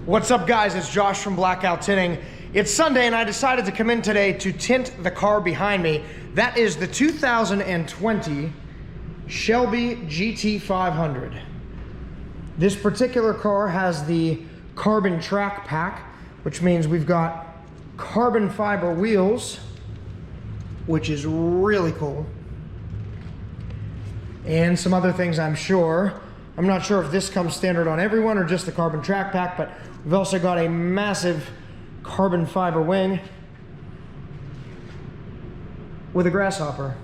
What's up, guys? It's Josh from Blackout Tinting. It's Sunday and I decided to come in today to tint the car behind me. That is the 2020 Shelby GT500. This particular car has the carbon track pack, which means we've got carbon fiber wheels, which is really cool. And some other things, I'm sure. I'm not sure if this comes standard on everyone or just the carbon track pack, but we've also got a massive carbon fiber wing with a grasshopper.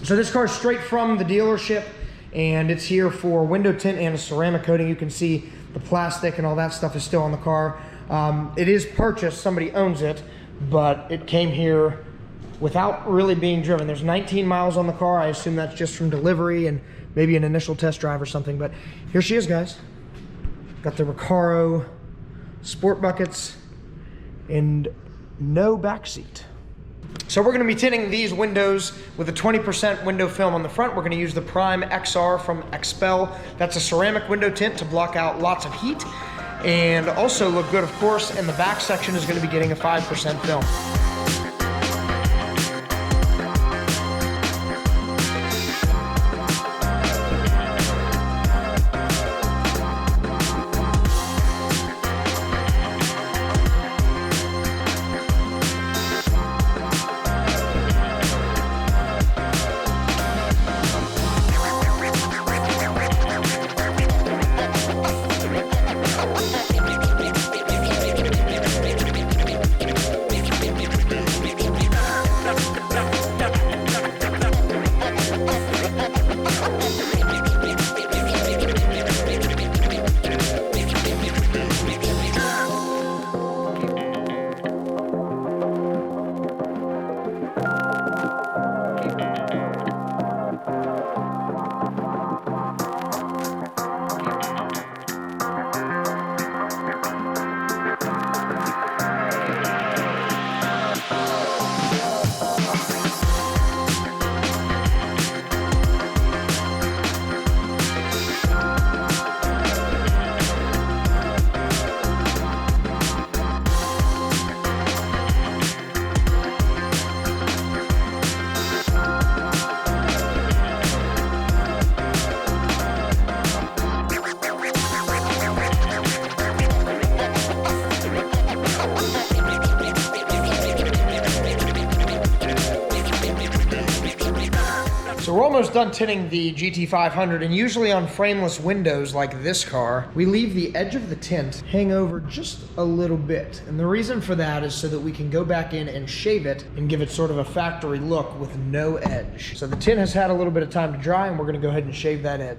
So this car is straight from the dealership, and it's here for window tint and a ceramic coating. You can see the plastic and all that stuff is still on the car. It is purchased, somebody owns it, but it came here without really being driven. There's 19 miles on the car. I assume that's just from delivery and maybe an initial test drive or something, but here she is, guys. Got the Recaro sport buckets and no back seat. So we're gonna be tinting these windows with a 20% window film on the front. We're gonna use the Prime XR from XPEL. That's a ceramic window tint to block out lots of heat and also look good, of course, and the back section is gonna be getting a 5% film. So we're almost done tinting the GT500, and usually on frameless windows like this car, we leave the edge of the tint hang over just a little bit. And the reason for that is so that we can go back in and shave it and give it sort of a factory look with no edge. So the tint has had a little bit of time to dry, and we're gonna go ahead and shave that edge.